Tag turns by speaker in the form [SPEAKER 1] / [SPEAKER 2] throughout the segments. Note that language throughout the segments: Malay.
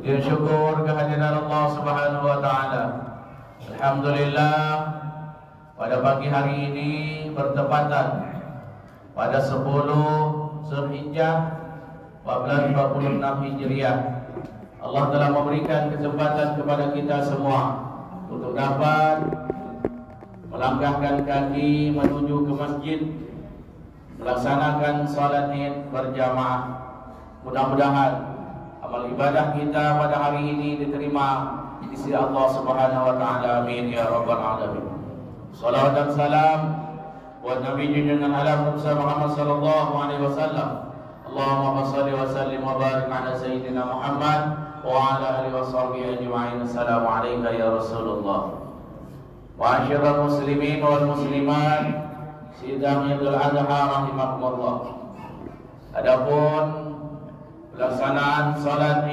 [SPEAKER 1] Bersyukur kehadiran Allah Subhanahu wa taala. Alhamdulillah, pada pagi hari ini bertepatan pada 10 Zulhijjah 1446 Hijriah. Allah telah memberikan kesempatan kepada kita semua untuk dapat melangkahkan kaki menuju ke masjid, melaksanakan salat Id berjamaah. Mudah-mudahan amal ibadah kita pada hari ini diterima di sisi Allah Subhanahu wa taala. Amin ya rabbal alamin. Salawat dan salam buat Nabi junjungan alam Muhammad sallallahu alaihi wasallam. Allahumma shalli wa sallim wa barik ala sayyidina Muhammad wa ala alihi washabihi ajma'in. Assalamu alayka ya Rasulullah. Ma'asyiral muslimin wal muslimat, sidang Idul Adha rahimakumullah. Adapun pelaksanaan salat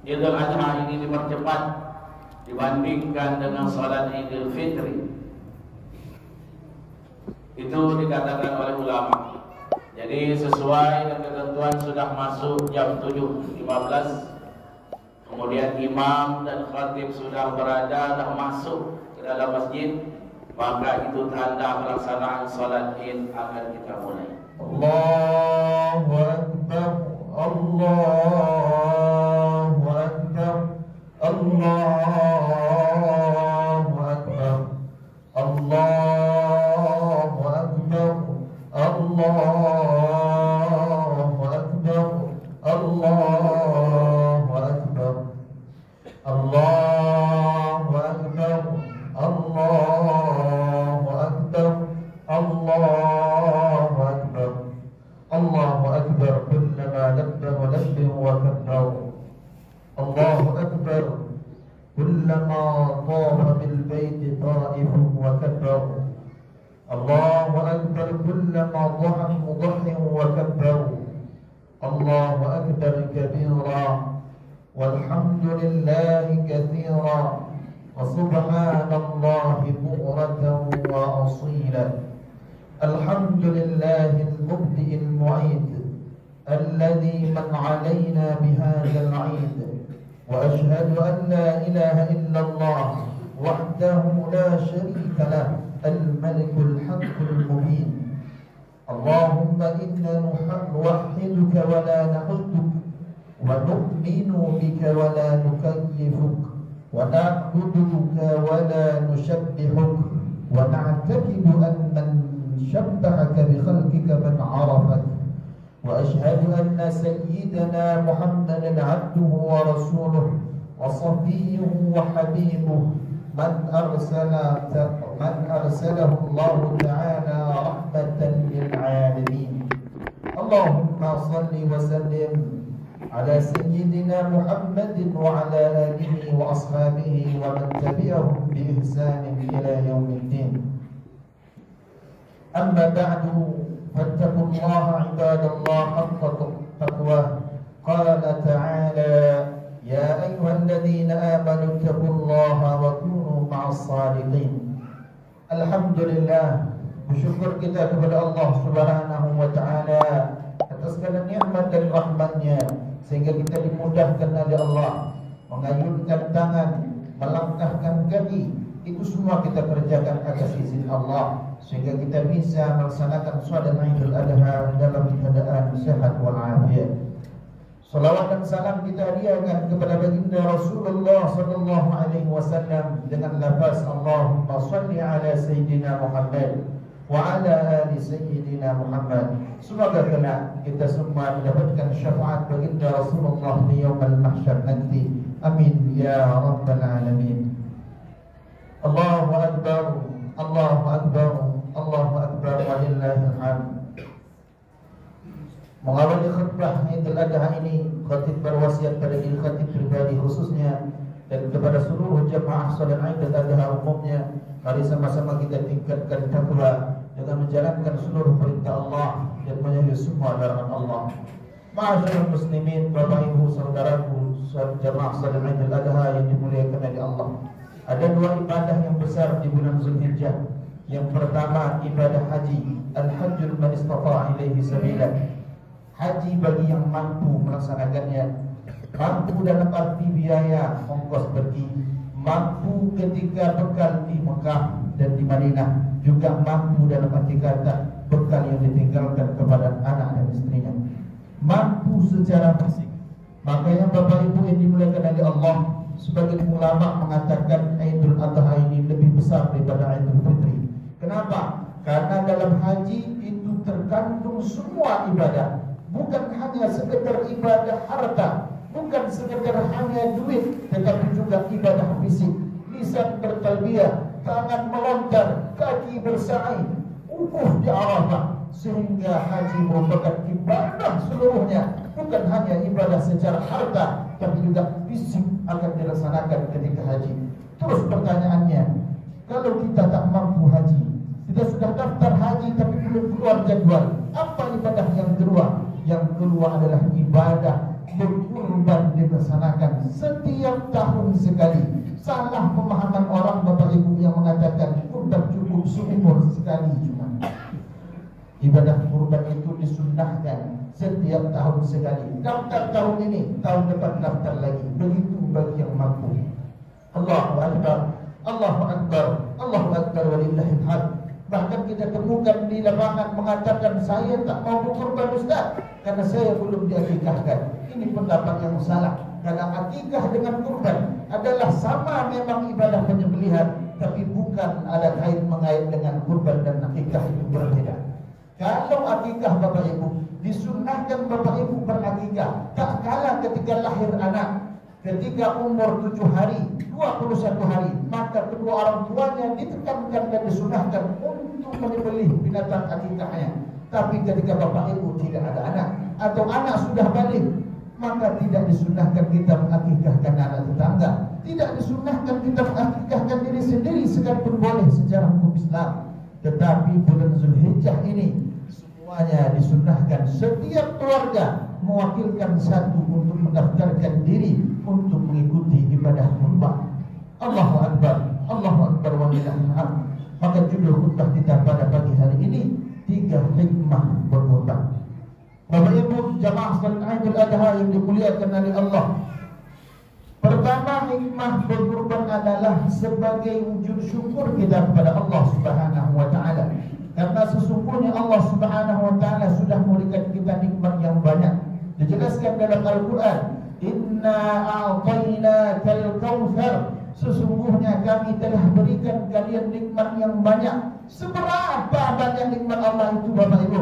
[SPEAKER 1] Idul Adha ini dipercepat dibandingkan dengan salat Idul Fitri. Itu dikatakan oleh ulama. Jadi sesuai dengan ketentuan sudah masuk jam 7.15, kemudian imam dan khatib sudah berada dah masuk ke dalam masjid, maka itu tanda pelaksanaan salat Id akan kita mulai.
[SPEAKER 2] Allahu Akbar, Allahu Akbar, Allahu Akbar, Allahu Akbar, Allahu Akbar, Allahu Akbar, Allahu Akbar, Allahu Akbar, Allahu Akbar, Allahu Akbar. Kullama labba wa labba wa kabbar. Allahu Akbar. Kullama tafa bil baiti ta'ifun wa kabbar. Allahu Akbar. Kullama dhaha mudahhin wa kabbar. Allahu Akbar kabira. Walhamdulillahi kathira. Wa subhanallahi bukratan wa asila. Alhamdulillahi al-mubdi al-mu'id الذي من علينا بهذا العيد وأشهد أن لا إله إلا الله وحده لا شريك له الملك الحق المبين. اللهم إنا نوحدك ولا نعبدك ونؤمن بك ولا نكيفك ونعبدك ولا نشبهك ونعتقد أن من شبهك بخلقك من عرفك. وأشهد أن سيدنا محمدا عبده ورسوله وصفيه وحبيبه من أرسله الله تعالى رحمة للعالمين. اللهم صل وسلم على سيدنا محمد وعلى آله وأصحابه ومن تبعهم بإحسان إلى يوم الدين. أما بعد، فاتقوا الله عباد الله حق تقواه. قال تعالى: يا أيها الذين آمنوا اتقوا الله وكونوا مع الصادقين. Alhamdulillah, bersyukur kita kepada Allah Subhanahu wa taala atas segala nikmat dan rahmat-Nya, sehingga kita dimudahkan oleh Allah mengayunkan tangan, melangkahkan kaki. Itu semua kita kerjakan atas izin Allah, sehingga kita bisa melaksanakan salat Idul Adha dalam keadaan sehat walafiat. Salawat dan salam kita hadiahkan kepada baginda Rasulullah sallallahu alaihi wasallam dengan lafaz Allahumma shalli ala sayyidina Muhammad wa ala ali sayyidina Muhammad. Semoga kelak kita semua mendapatkan syafaat baginda Rasulullah di yaumul mahsyar nanti. Amin ya rabbal alamin. Allahu akbar, Allahu akbar, Allahu akbar, walillahil hamd. Mengawali khutbah Idul Adha ini, khatib berwasiat pada diri khatib pribadi khususnya dan kepada seluruh jemaah salat Idul Adha umumnya, mari sama-sama kita tingkatkan takwa dengan menjalankan seluruh perintah Allah dan menjauhi semua larangan Allah. Ma'asyiral muslimin, Bapak Ibu saudaraku, jemaah salat Idul Adha yang dimuliakan oleh Allah. Ada dua ibadah yang besar di bulan Zulhijjah. Yang pertama ibadah haji, al-hajjul man istata'a ilaihi sabila. Haji bagi yang mampu melaksanakannya, mampu dalam arti biaya ongkos pergi, mampu ketika bekal di Mekah dan di Madinah, juga mampu dalam arti kata bekal yang ditinggalkan kepada anak dan istrinya, mampu secara fisik. Makanya Bapak Ibu yang dimuliakan oleh Allah, sebagian ulama mengatakan Idul Adha ini lebih besar daripada Idul Fitri. Kenapa? Karena dalam haji itu terkandung semua ibadah. Bukan hanya sekedar ibadah harta, bukan sekedar hanya duit, tetapi juga ibadah fisik. Lisan bertalbiyah, tangan melontar, kaki bersa'i, wukuf di Arafah. Sehingga haji merupakan ibadah seluruhnya, bukan hanya ibadah secara harta, tapi juga fisik akan dilaksanakan ketika haji. Terus pertanyaannya, kalau kita tak mampu haji, kita sudah daftar haji tapi belum keluar jadwal, apa ibadah yang kedua? Yang kedua adalah ibadah berkurban dilaksanakan setiap tahun sekali. Salah pemahaman orang Bapak Ibu yang mengatakan kurban cukup seumur sekali cuma. Ibadah kurban itu disunnahkan setiap tahun sekali. Daftar tahun ini, tahun depan daftar lagi. Begitu bagi yang mampu. Allahu akbar, Allahu akbar, Allahu akbar, walillahil hamd. Bahkan kita temukan di lapangan mengatakan saya tak mau berkorban Ustaz karena saya belum diakikahkan. Ini pendapat yang salah. Karena akikah dengan kurban adalah sama, memang ibadah penyembelihan, tapi bukan ada kait mengait dengan kurban dan akikah, itu berbeda. Kalau akikah Bapak Ibu disunnahkan Bapak Ibu berakikah tak kalah ketika lahir anak. Ketika umur 7 hari, 21 hari, maka kedua orang tuanya ditekankan dan disunahkan untuk menyembelih binatang akikahnya. Tapi ketika Bapak Ibu tidak ada anak atau anak sudah balik, maka tidak disunahkan kita mengakikahkan anak tetangga, tidak disunahkan kita mengakikahkan diri sendiri sekalipun boleh secara hukum Islam. Tetapi bulan Zulhijjah ini semuanya disunahkan, setiap keluarga mewakilkan satu untuk mendaftarkan diri untuk mengikuti ibadah kurban. Allahu akbar, Allahu akbar, walillahil hamd. Maka judul khutbah kita pada pagi hari ini 3 hikmah berkurban. Bapak Ibu jamaah salat Idul Adha yang dimuliakan oleh Allah. Pertama, hikmah berkurban adalah sebagai wujud syukur kita kepada Allah Subhanahu wa taala. Karena sesungguhnya Allah Subhanahu wa taala sudah memberikan kita nikmat yang banyak. Dijelaskan dalam Al-Quran, Inna a'tainakal kautsar, sesungguhnya kami telah berikan kalian nikmat yang banyak. Seberapa banyak nikmat Allah itu Bapak Ibu?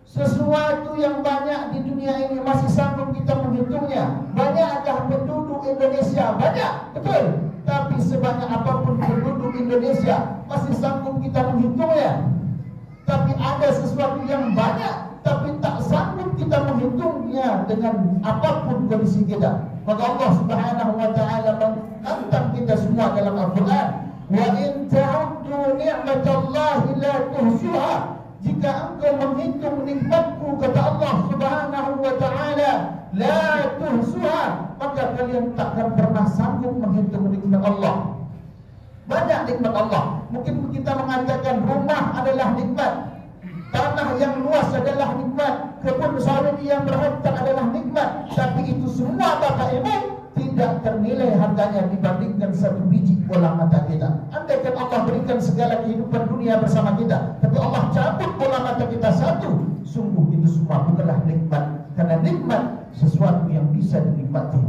[SPEAKER 2] Sesuatu yang banyak di dunia ini masih sanggup kita menghitungnya. Banyakkah penduduk Indonesia? Banyak, betul. Tapi sebanyak apapun penduduk Indonesia masih sanggup kita menghitungnya. Tapi ada sesuatu yang banyak tapi tak sanggup kita menghitungnya dengan apapun kondisi kita. Maka Allah Subhanahu wa taala menantang kita semua dalam Al-Quran, wa in ta'uddu ni'matallahi la tuhsuha. Jika engkau menghitung nikmatku, kata Allah Subhanahu wa taala, la tuhsuha, maka kalian takkan pernah sanggup menghitung nikmat Allah. Banyak nikmat Allah. Mungkin kita mengatakan rumah adalah nikmat, tanah yang luas adalah nikmat, kebun sawit yang berhektar adalah nikmat. Tapi itu semua Bapak Ibu tidak ternilai harganya dibandingkan satu biji bola mata kita. Andaikan Allah berikan segala kehidupan dunia bersama kita, tapi Allah cabut bola mata kita satu, sungguh itu semua bukanlah nikmat, Karena nikmat sesuatu yang bisa dinikmati.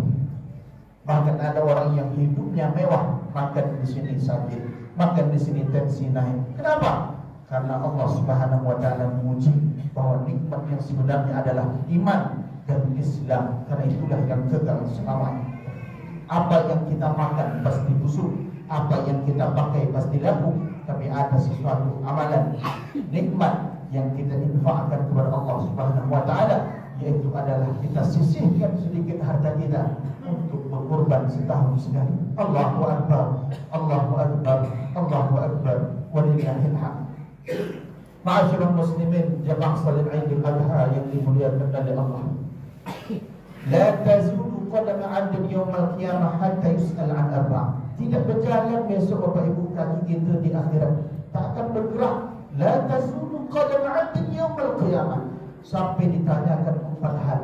[SPEAKER 2] Bahkan ada orang yang hidupnya mewah, makan di sini sakit, makan di sini tensi naik. Kenapa? Karena Allah Subhanahu wa taala menguji bahwa nikmat yang sebenarnya adalah iman dan Islam. Karena itulah yang kekal selamanya. Apa yang kita makan pasti busuk, apa yang kita pakai pasti laku, tapi ada sesuatu amalan nikmat yang kita infakkan kepada Allah Subhanahu wa taala, yaitu adalah kita sisihkan sedikit harta kita untuk berkorban setahun sekali. Allahu akbar, Allahu akbar, Allahu akbar, walillahil hamd. Ma'asyiral muslimin, jamaah salat Idul Adha yang dimuliakan oleh Allah. La tazulu qadama 'abdin yaumal qiyamah hatta yus'al 'an arba'. Tidak berjalan besok Bapak Ibu kaki kita di akhirat, tak akan bergerak. La tazulu qadama 'abdin yaumal qiyamah, sampai ditanyakan 4 hal.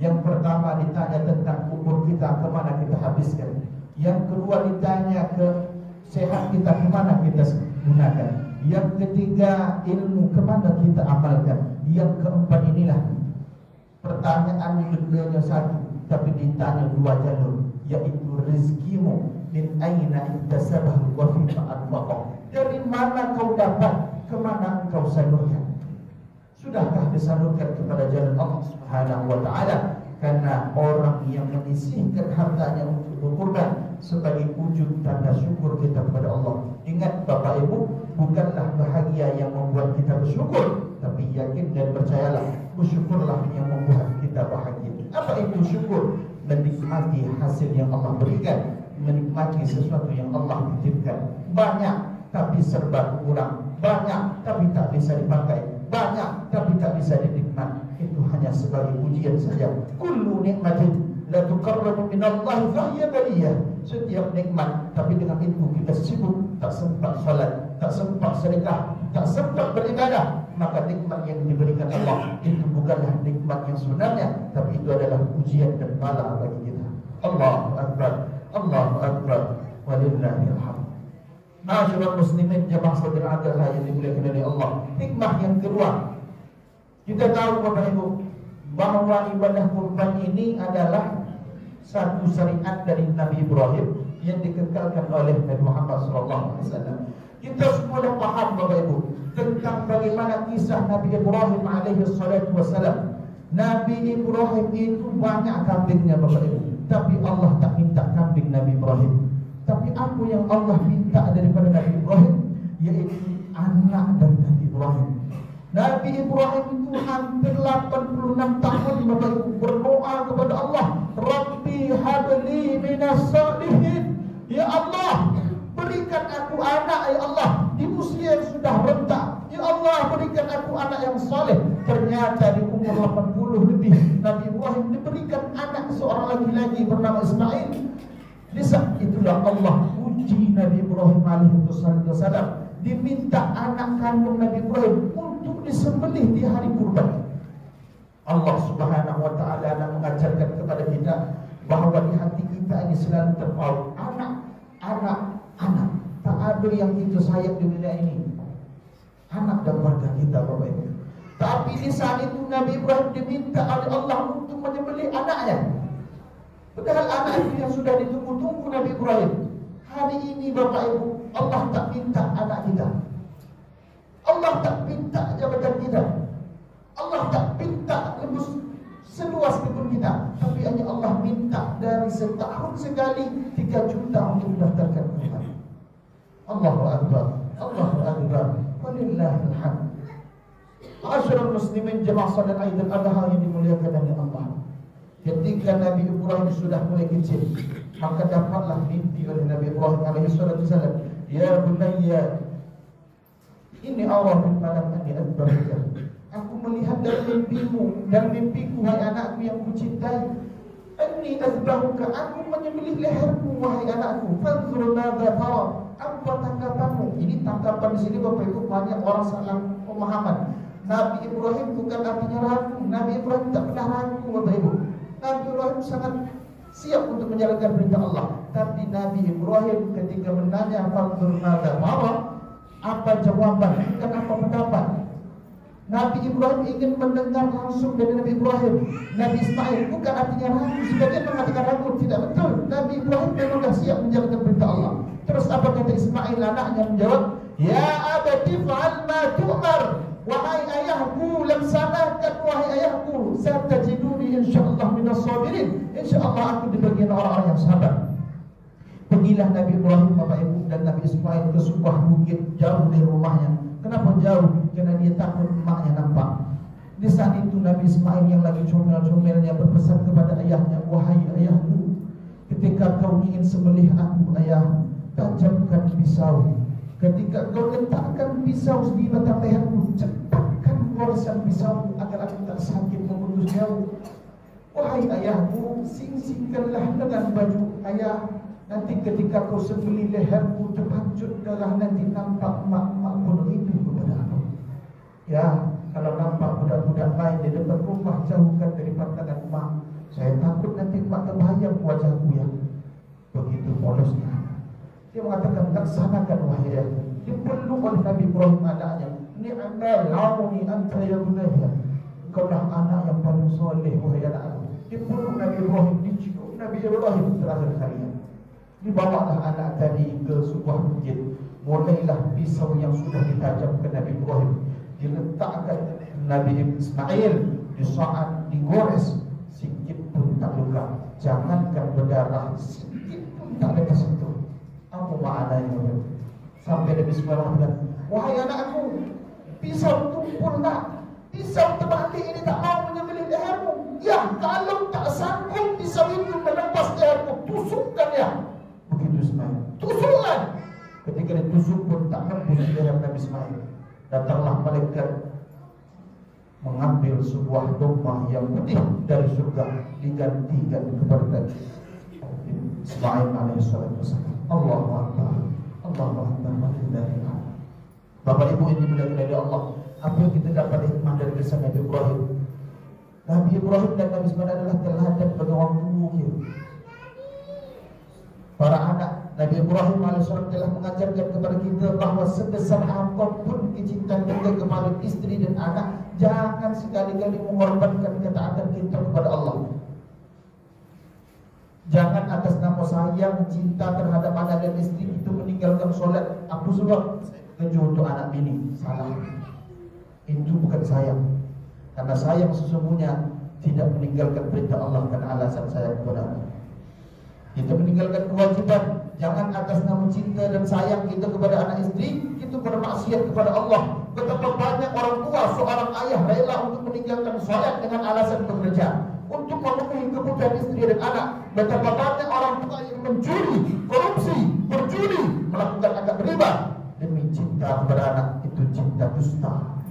[SPEAKER 2] Yang pertama ditanya tentang umur kita, kemana kita habiskan. Yang kedua ditanya ke sehat kita, kemana kita gunakan. Yang ketiga ilmu, kemana kita amalkan. Yang keempat inilah pertanyaan dua-duanya satu, tapi ditanya 2 jalur, yaitu rezekimu min aina iktasabahu wa fima anfaqahu. Dari mana kau dapat, kemana engkau salurkan. Sudahkah disalurkan kepada jalan Allah Subhanahu wa taala? Karena orang yang menyisihkan hartanya untuk berkorban sebagai wujud tanda syukur kita kepada Allah. Ingat Bapak Ibu, bukanlah bahagia yang membuat kita bersyukur, tapi yakin dan percayalah, bersyukurlah yang membuat kita bahagia. Apa itu syukur? Menikmati hasil yang Allah berikan, menikmati sesuatu yang Allah titipkan. Banyak tapi serba kurang, banyak tapi tak bisa dipakai, banyak tapi tak bisa dinikmati. Itu hanya sebagai ujian saja. Kullu nikmatin la tuqarrabu min Allah fa hiya bariyah. Setiap nikmat, tapi dengan itu kita sibuk, tak sempat salat, tak sempat sedekah, tak sempat beribadah, maka nikmat yang diberikan Allah itu bukanlah nikmat yang sebenarnya, tapi itu adalah ujian dan bala bagi kita. Allahu akbar, Allahu akbar, walillahil hamd. Ma'asyiral muslimin, jamaah saudara adalah yang dimuliakan oleh Allah. Hikmah yang kedua, kita tahu Bapak Ibu bahwa ibadah kurban ini adalah satu syariat dari Nabi Ibrahim yang dikekalkan oleh Nabi Muhammad SAW. Kita semua dah paham Bapak Ibu tentang bagaimana kisah Nabi Ibrahim alaihissalam. Nabi Ibrahim itu banyak kambingnya Bapak Ibu, tapi Allah tak minta kambing Nabi Ibrahim. Tapi apa yang Allah minta daripada Nabi Ibrahim, yaitu anak dari Nabi Ibrahim. Nabi Ibrahim itu hampir 86 tahun Bapak Ibu berdoa kepada Allah, Rabbi habli minas salihin. Ya Allah, berikan aku anak ya Allah di usia yang sudah renta. Ya Allah, berikan aku anak yang saleh. Ternyata di umur 80 lebih Nabi Ibrahim diberikan anak seorang laki-laki bernama Ismail. Di saat itulah Allah uji Nabi Ibrahim alaihissalam. Diminta anak kandung Nabi Ibrahim untuk disembelih di hari kurban. Allah Subhanahu wa taala mengajarkan kepada kita bahwa di hati kita ini selalu terpaut anak. Tak ada yang kita sayang di dunia ini, anak dan keluarga kita Bapak Ibu. Tapi di saat itu Nabi Ibrahim diminta oleh Allah untuk menyembelih anaknya. Padahal anak itu yang sudah ditunggu-tunggu Nabi Ibrahim. Hari ini Bapak Ibu, Allah tak minta anak kita, Allah tak minta jabatan kita, Allah tak minta lebus seluas kebun kita, tapi hanya Allah minta dari setahun sekali 3 juta untuk mendaftarkan kurban. Allahu akbar, Allahu akbar, walillahil hamd. Ma'asyiral muslimin, jemaah salat Idul Adha yang dimuliakan oleh Allah. Ketika Nabi Ibrahim sudah mulai kecil, maka dapatlah mimpi oleh Nabi Ibrahim alaihissalam. Ya bunayya, ini Allah fil manam anni adbarika. Aku melihat dari mimpimu, dan mimpiku, wahai anakku yang kucintai. Anni azbahuka, aku menyembelih lehermu, wahai anakku. Fanzur madza tara, apa tanggapanmu? Ini tanggapan di sini Bapak Ibu banyak orang salah pemahaman. Nabi Ibrahim bukan artinya ragu. Nabi Ibrahim tak pernah ragu Bapak Ibu. Nabi Ibrahim sangat siap untuk menjalankan perintah Allah. Tapi Nabi Ibrahim ketika menanya fanzur madza tara, apa jawaban, bukan apa pendapat. Nabi Ibrahim ingin mendengar langsung dari Nabi Ibrahim. Nabi Ismail bukan artinya ragu. Sebagian mengatakan ragu, tidak betul. Nabi Ibrahim memang dah siap menjalankan perintah Allah. Terus apa kata Ismail anaknya menjawab, ya abati fa'al ma tu'mar. Wahai ayahku, laksanakan wahai ayahku. Satajiduni insyaallah minas sabirin. Insyaallah aku di bagian orang-orang yang sabar. Pergilah Nabi Ibrahim, Bapak Ibu, dan Nabi Ismail ke sebuah bukit jauh dari rumahnya. Kenapa jauh? Karena dia takut emaknya nampak. Di saat itu Nabi Ismail yang lagi comel-comelnya berpesan kepada ayahnya, wahai ayahku, ketika kau ingin sembelih aku ayah, tajamkan pisau. Ketika kau letakkan pisau di batang leherku, cepatkan gorisan pisau agar aku tak sakit memutus jauh. Wahai ayahku, sing-singkanlah dengan baju ayah. Nanti ketika kau sembelih leherku terpancut darah, nanti nampak mak-mak bunuh itu kepada aku. Ya, kalau nampak budak-budak lain di depan rumah, jauhkan dari pandangan mak. Saya takut nanti mak terbayang wajahku ya. Begitu polosnya. Dia mengatakan, laksanakan wahai ayahku. Dipeluk oleh Nabi Ibrahim anaknya. Ni'mal auni anta ya bunayya. Engkaulah anak yang paling soleh wahai anakku. Dipeluk Nabi Ibrahim, dicium Nabi Ibrahim terakhir kalinya. Dibawalah anak tadi ke sebuah bukit. Mulailah pisau yang sudah ditajamkan Nabi Ibrahim diletakkan Nabi Ismail. Di saat digores, sikit pun tak luka. Jangankan berdarah, sikit pun tak ada tersentuh. Apa maknanya? Sampai Nabi Ismail mengatakan, wahai anakku, pisau tumpul nak. Pisau terbalik ini tak mau menyembelih lehermu. Ya, kalau tak sanggup pisau itu melepas lehermu, tusukkan ya. Begitu Ismail, tusukkan. Ketika ditusuk pun tak nembus leher Nabi Ismail. Datanglah malaikat mengambil sebuah domba yang putih dari surga, digantikan kepada Nabi Ismail alaihissalam. Allahu Akbar, Allahu Akbar. Bapak Ibu yang dimuliakan oleh Allah, apa yang kita dapat hikmah dari kisah Nabi Ibrahim? Nabi Ibrahim dan Nabi Ismail adalah teladan bagi orang tua kita. Para anak Nabi Ibrahim AS telah mengajarkan kepada kita bahawa sebesar apapun kecintaan kita kepada istri dan anak, jangan sekali-kali mengorbankan ketaatan kita kepada Allah. Jangan atas nama sayang, cinta terhadap anak dan istri itu meninggalkan solat. Aku sebab kerja untuk anak bini. Salah. Itu bukan sayang. Karena sayang sesungguhnya tidak meninggalkan perintah Allah karena alasan sayang kepada anak. Kita meninggalkan kewajiban. Jangan atas nama cinta dan sayang kita kepada anak istri, kita bermaksiat kepada Allah. Betapa banyak orang tua, seorang ayah rela untuk meninggalkan solat dengan alasan bekerja, untuk memenuhi kebutuhan istri dan anak. Betapa banyak orang tua yang mencuri, korupsi, berjudi, melakukan agak riba demi cinta kepada anak. Itu cinta dusta,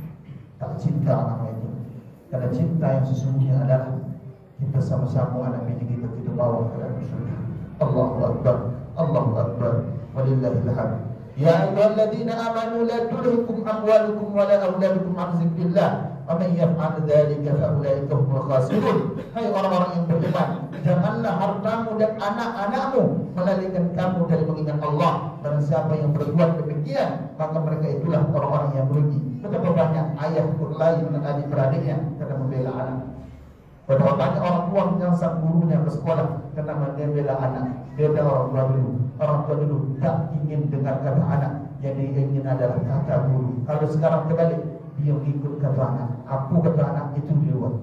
[SPEAKER 2] tak cinta anak itu. Karena cinta yang sesungguhnya adalah kita sama-sama anak bini kita bawa ke dalam surga. Allahu Akbar, Allahu Akbar, walillahil hamd. Ya ayyuhalladzina amanu la tulhikum amwalukum wala auladukum an dzikrillah wa man yaf'al dzalika fa ulaika humul khasirun. Hai orang-orang yang beriman, janganlah hartamu dan anak-anakmu melalaikan kamu dari mengingat Allah. Barang siapa yang berbuat demikian, maka mereka itulah orang-orang yang merugi. Betapa banyak ayah berkelahi dengan adik-beradiknya karena membela anak. Betapa banyak orang tua menyangsang gurunya ke sekolah karena membela anak. Beda orang tua dulu. Orang tua dulu tak ingin dengar kata anak, yang dia ingin adalah kata guru. Kalau sekarang terbalik, dia ikut kata anak. Apa kata anak itu di luar.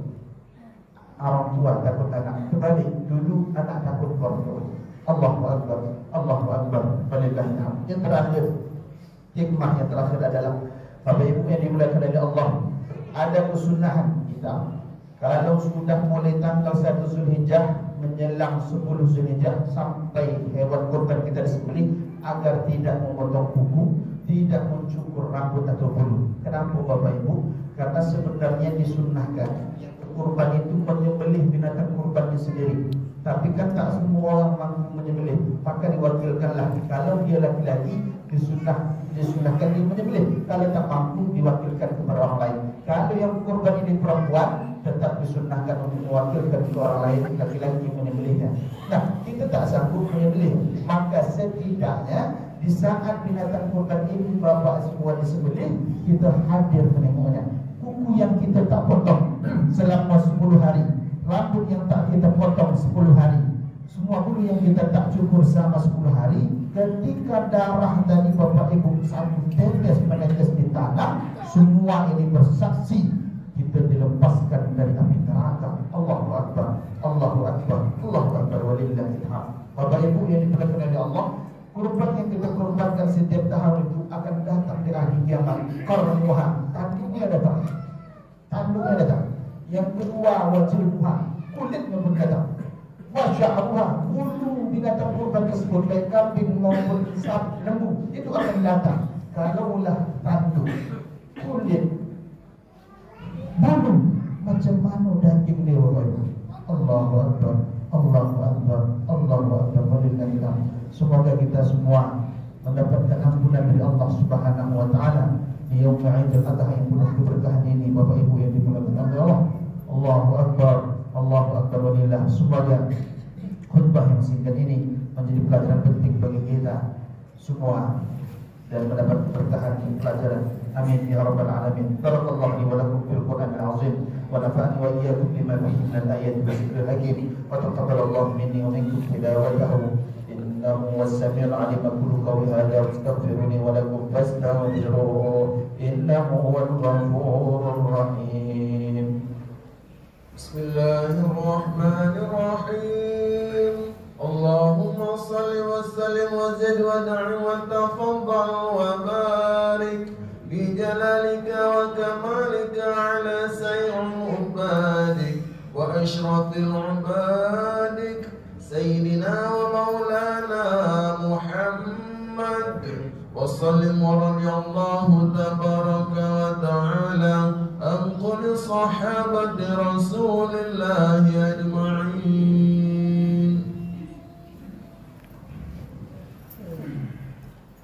[SPEAKER 2] Orang tua takut anak. Terbalik, dulu anak takut orang tua. Allahu Akbar, Allahu Akbar, walillahil hamd. Yang terakhir, hikmah yang terakhir adalah Bapak Ibu yang dimuliakan oleh Allah, ada kesunahan kita. Kalau sudah mulai tanggal 1 Zulhijjah menjelang 10 Zulhijjah sampai hewan kurban kita disembelih, agar tidak memotong kuku, tidak mencukur rambut atau bulu. Kenapa Bapak Ibu? Karena sebenarnya disunnahkan yang kurban itu menyembelih binatang kurbannya sendiri. Tapi kan tak semua orang mampu menyembelih, maka diwakilkanlah. Kalau dia laki-laki disunahkan dia menyembelih. Kalau tak mampu diwakilkan kepada orang lain. Kalau yang kurban ini perempuan, tetap disunahkan untuk mewakilkan ke orang lain, laki-laki menyembelihnya. Nah, kita tak sanggup menyembelih, maka setidaknya di saat binatang kurban ini bapak semua disembelih, kita hadir menengoknya. kuku yang kita tak potong selama 10 hari, rambut yang tak kita potong 10 hari, semua bulu yang kita tak cukur selama 10 hari, ketika darah dari bapak ibu satu tetes menetes di tanah, semua ini bersaksi kita dilepaskan dari api neraka. Allahu Akbar, Allahu Akbar, Allahu Akbar, walillahil hamd. Bapak ibu yang dimuliakan oleh Allah, kurban yang kita kurbankan setiap tahun itu akan datang di akhir kiamat. Qarnuha, tanduknya datang, tanduknya datang. Yang kedua, wajilmuha, kulitnya pun datang. Wasya'ruha, bulu binatang kurban tersebut, baik kambing maupun sapi, lembu, itu akan datang. Kalaulah tanduk, kulit, bulu, macam mana daging dia, Bapak Ibu? Allahu Akbar, Allahu Akbar, Allahu Akbar, walillahil hamd. Semoga kita semua mendapatkan ampunan dari Allah Subhanahu wa taala di yaum Idul Adha yang penuh keberkahan ini, Bapak Ibu yang dimuliakan oleh Allah. Allahu Akbar, Allahu Akbar, walillah. Semoga khutbah yang singkat ini menjadi pelajaran penting bagi kita semua dan mendapat keberkahan di pelajaran. Amin ya rabbal alamin. Barakallahu li wa lakum fil Qur'anil azim wa nafa'ani wa iyyakum bima fihi min al-ayati wa dhikril hakim wa taqabbalallahu minni wa minkum tilawatahu innahu was-sami'ul 'alim. Qulu qawli hadha wastaghfiruni wa lakum fastaghfiruhu innahu huwal ghafurur rahim.
[SPEAKER 3] Bismillahirrahmanirrahim. Allahumma salli wa sallim wa zid wa na'im wa tafaddal wa barik bi jalalika wa kamalika ala sayyidil ubadik wa ashrafil ubadik sayyidina wa maulana Muhammad wa sallim wa radiyallahu tabaraka wa ta'ala an kulli sahabati rasulillahi ajma'in.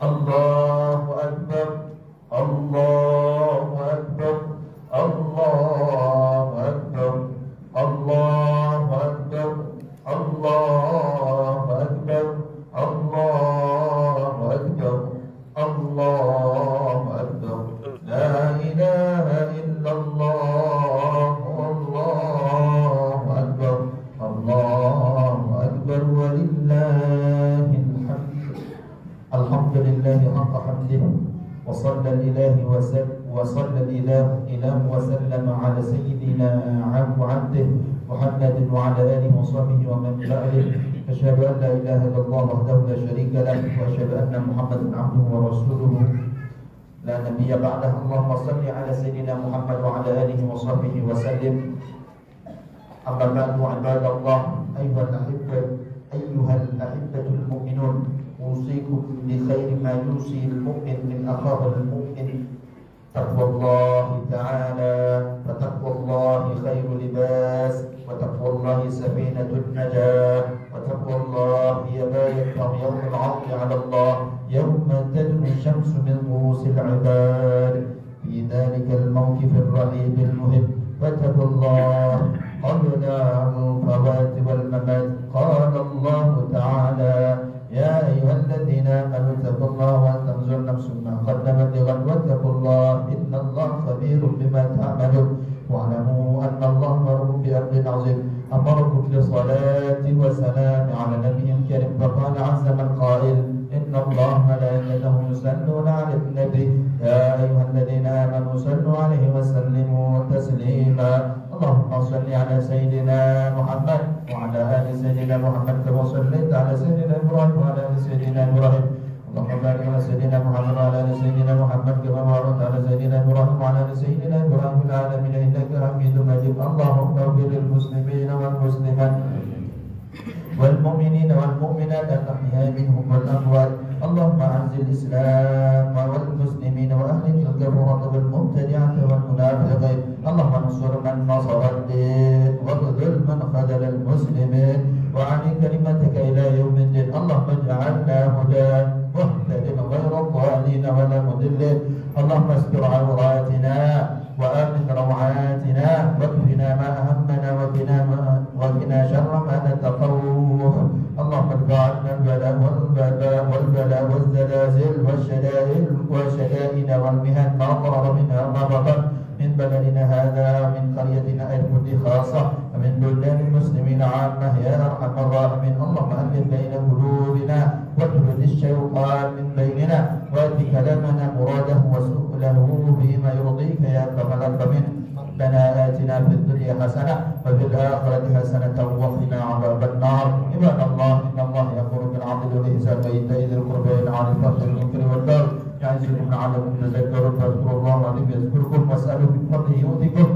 [SPEAKER 2] Allahu Akbar, Allahu Akbar, Allahu Akbar, Allahu Akbar, Allahu Akbar, Allahu Akbar, Allahu Akbar. La ilaha illallah, Allahu Akbar, Allahu Akbar, walillahil hamd. Alhamdulillahi haqqa hamdihi wa sallallahu ilahi wa sallam ala sayyidina wa abdihi Muhammadin wa ala alihi wa sahbihi wa man ba'dahu. Asyhadu an la ilaha illallah wahdahu la syarika lahu wa asyhadu anna Muhammadan abduhu wa rasuluhu la nabiyya ba'dahu. Allahumma salli ala sayyidina Muhammad wa ala alihi wa sahbihi wa sallim. Amma ba'du, ibadallah, ayyuhal ahibbatul mu'minun, أوصيكم بخير ما يوصي المؤمن من أخاه المؤمن تقوى الله تعالى، فتقوى الله خير لباس، وتقوى الله سفينة النجاة، وتقوى الله هي ما يفهم يوم العرض على الله يوم تدنو الشمس من رؤوس العباد في ذلك الموقف الرهيب المهم. فاتقوا الله قبل الفوات والممات. قال الله تعالى: يا أيها الذين آمنوا اتقوا الله ولتنظر نفس ما قدمت لغد واتقوا الله إن الله خبير بما تعملون واعلموا أن الله أمركم بأمر عظيم أمركم بالصلاة والسلام على نبي كريم فقال عز من قائل: إن الله ملائكته يصلون على النبي يا أيها الذين آمنوا صلوا عليه وسلموا تسليما. اللهم صل على سيدنا محمد وعلى آل سيدنا محمد كما صليت على سيدنا إبراهيم وعلى آل سيدنا إبراهيم. اللهم بارك على سيدنا محمد وعلى آل سيدنا محمد كما باركت على سيدنا إبراهيم وعلى آل سيدنا إبراهيم في العالمين إنك حميد مجيد. اللهم اغفر للمسلمين والمسلمات والمؤمنين والمؤمنات الأحياء منهم والأموات. اللهم أعز الإسلام والمسلمين وأهلك الكفرة والمبتدعة والمنافقين. اللهم انصر من نصر الدين واخذل من خذل المسلمين وعن كلمتك إلى يوم الدين. اللهم اجعلنا هداة مهتدين غير الضالين ولا مضلين. اللهم استر عوراتنا وآمن روعاتنا واكفنا ما أهمنا وقنا شر ما نتخوف. اللهم ارفع عنا البلاء والزلازل والشدائد والمهن ما ظهر منها ما بطن من بلدنا هذا ومن قريتنا الكل خاصة ومن بلدان المسلمين عامة يا أرحم الراحمين. اللهم ألف بين قلوبنا واجلد الشيطان من بيننا وأت كلامنا مراده وسؤله بما يرضيك يا أكرم الأكرمين. ربنا آتنا في الدنيا حسنة وفي الآخرة حسنة وقنا عذاب النار. عباد الله إن الله يأمر بالعدل والإحسان وإيتاء ذي القربى وينهى عن الفحشاء والمنكر والبغي يعظكم لعلكم تذكرون. فاذكروا الله العظيم يذكركم واسألوا من فضله يؤتكم